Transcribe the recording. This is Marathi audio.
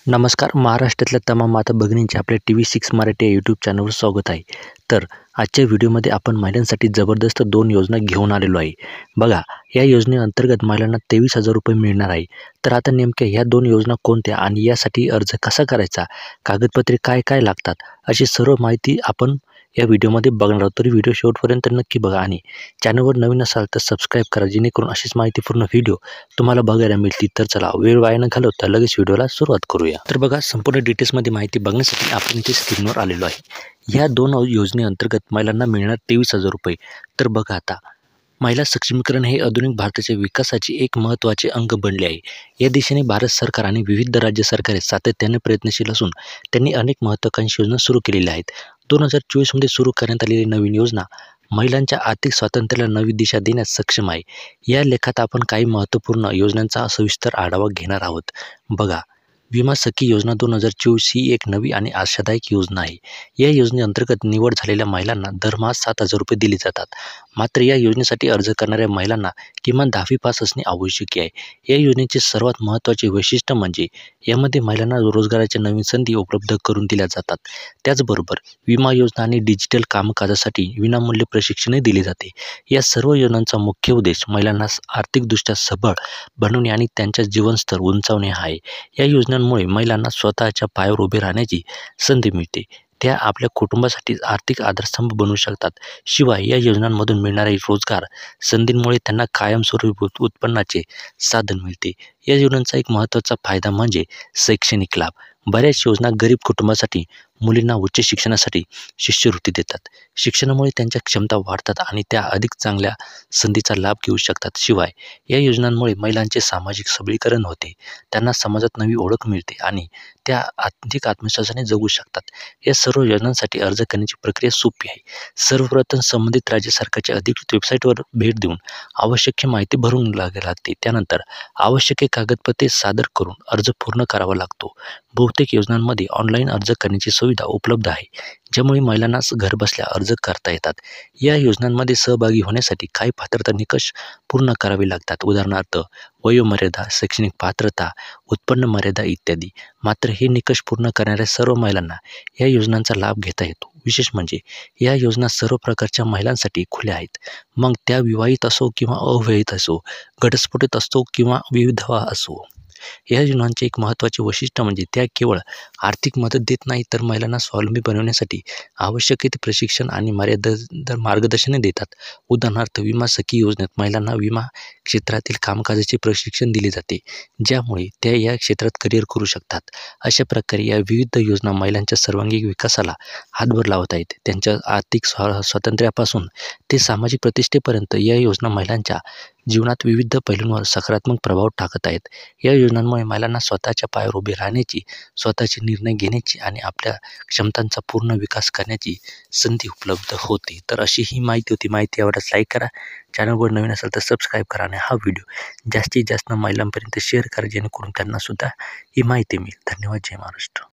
नमस्कार. महाराष्ट्रातल्या तमाम माता भगिनींचे आपल्या TV6 मराठी या यूट्यूब चॅनलवर स्वागत आहे. तर आजच्या व्हिडिओमध्ये आपण महिलांसाठी जबरदस्त 2 योजना घेऊन आलेलो आहे. बघा, या योजनेअंतर्गत महिलांना 23,000 रुपये मिळणार आहे. तर आता नेमक्या ह्या 2 योजना कोणत्या आणि यासाठी अर्ज कसा करायचा, कागदपत्रे काय काय लागतात, अशी सर्व माहिती आपण या व्हिडिओमध्ये बघणार आहोत. तर व्हिडिओ शेवटपर्यंत नक्की बघा आणि चॅनलवर नवीन असाल तर सबस्क्राईब करा, जेणेकरून अशीच माहितीपूर्ण व्हिडिओ तुम्हाला बघायला मिळतील. तर चला, वेळ वाया न घालवता लगेच व्हिडिओला सुरुवात करूया. तर बघा, संपूर्ण डिटेल्समध्ये माहिती बघण्यासाठी आपण इथे स्क्रीनवर आलेलो आहे. ह्या 2 योजनेअंतर्गत महिलांना मिळणार 23,000 रुपये. तर बघा, आता महिला सक्षमीकरण हे आधुनिक भारताच्या विकासाचे एक महत्त्वाचे अंग बनले आहे. या दिशेने भारत सरकार आणि विविध राज्य सरकारे सातत्याने प्रयत्नशील असून त्यांनी अनेक महत्त्वाकांक्षी योजना सुरू केलेल्या आहेत. 2024 सुरू करण्यात आलेली नवीन योजना महिलांच्या आर्थिक स्वातंत्र्याला नवी दिशा देण्यास सक्षम आहे. या लेखात आपण काही महत्त्वपूर्ण योजनांचा सविस्तर आढावा घेणार आहोत. बघा, विमा सखी योजना 2024 ही एक नवी आणि आशादायक योजना आहे. या योजनेअंतर्गत निवड झालेल्या महिलांना दरमहा 7,000 रुपये दिले जातात. मात्र या योजनेसाठी अर्ज करणाऱ्या महिलांना किमान 10वी पास असणे आवश्यक आहे. या योजनेचे सर्वात महत्त्वाचे वैशिष्ट्य म्हणजे यामध्ये महिलांना रोजगाराच्या नवीन संधी उपलब्ध करून दिल्या जातात. त्याचबरोबर विमा योजना आणि डिजिटल कामकाजासाठी विनामूल्य प्रशिक्षणही दिले जाते. या सर्व योजनांचा मुख्य उद्देश महिलांना आर्थिकदृष्ट्या सबळ बनवणे आणि त्यांच्या जीवनस्तर उंचावणे हा आहे. या योजनांमुळे महिलांना स्वतःच्या पायावर उभे राहण्याची संधी मिळते. त्या आपल्या कुटुंबासाठी आर्थिक आधारस्तंभ बनू शकतात. शिवाय या योजनांमधून मिळणारे रोजगार संधींमुळे त्यांना कायमस्वरूपी उत्पन्नाचे साधन मिळते. या योजनांचा एक महत्त्वाचा फायदा म्हणजे शैक्षणिक लाभ. बऱ्याच योजना गरीब कुटुंबासाठी मुलींना उच्च शिक्षणासाठी शिष्यवृत्ती देतात. शिक्षणामुळे त्यांच्या क्षमता वाढतात आणि त्या अधिक चांगल्या संधीचा लाभ घेऊ शकतात. शिवाय या योजनांमुळे महिलांचे सामाजिक सबलीकरण होते. त्यांना समाजात नवी ओळख मिळते आणि त्या अधिक आत्मविश्वासाने जगू शकतात. या सर्व योजनांसाठी अर्ज करण्याची प्रक्रिया सोपी आहे. सर्वप्रथम संबंधित राज्य सरकारच्या अधिकृत वेबसाईटवर भेट देऊन आवश्यक माहिती भरून लागते. त्यानंतर आवश्यक कागदपत्रे सादर करून अर्ज पूर्ण करावा लागतो. बहुतेक योजनांमध्ये ऑनलाईन अर्ज करण्याची सुविधा उपलब्ध आहे, ज्यामुळे महिलांना घरबसल्या अर्ज करता येतात. या योजनांमध्ये सहभागी होण्यासाठी काही पात्रता निकष पूर्ण करावे लागतात. उदाहरणार्थ, वयोमर्यादा, शैक्षणिक पात्रता, उत्पन्न मर्यादा इत्यादी. मात्र हे निकष पूर्ण करणाऱ्या सर्व महिलांना या योजनांचा लाभ घेता येतो. विशेष म्हणजे या योजना सर्व प्रकारच्या महिलांसाठी खुल्या आहेत. मग त्या विवाहित असो किंवा अविवाहित असो, घटस्फोटित असो किंवा विधवा असो. या योजनांचे एक महत्त्वाचे वैशिष्ट्य म्हणजे त्या केवळ आर्थिक मदत देत नाही, तर महिलांना स्वावलंबी बनवण्यासाठी आवश्यक ते प्रशिक्षण आणि मार्गदर्शनही देतात. उदाहरणार्थ, विमा सखी योजनेत महिलांना विमा क्षेत्रातील कामकाजाचे प्रशिक्षण दिले जाते, ज्यामुळे त्या या क्षेत्रात करिअर करू शकतात. अशा प्रकारे या विविध योजना महिलांच्या सर्वांगीण विकासाला हातभार लावत आहेत. त्यांच्या आर्थिक स्वातंत्र्यापासून ते सामाजिक प्रतिष्ठेपर्यंत या योजना महिलांच्या जीवनात विविध पैलूंवर सकारात्मक प्रभाव टाकत आहेत. या योजनांमुळे महिलांना स्वतःच्या पायावर उभे राहण्याची, स्वतःचे निर्णय घेण्याची आणि आपल्या क्षमतांचा पूर्ण विकास करण्याची संधी उपलब्ध होते. तर अशी ही माहिती होती. माहिती आवडल्यास लाईक करा, चॅनलवर नवीन असेल तर सबस्क्राईब करा आणि हा व्हिडिओ जास्तीत जास्त महिलांपर्यंत शेअर करा, जेणेकरून त्यांनासुद्धा ही माहिती मिळेल. धन्यवाद. जय महाराष्ट्र.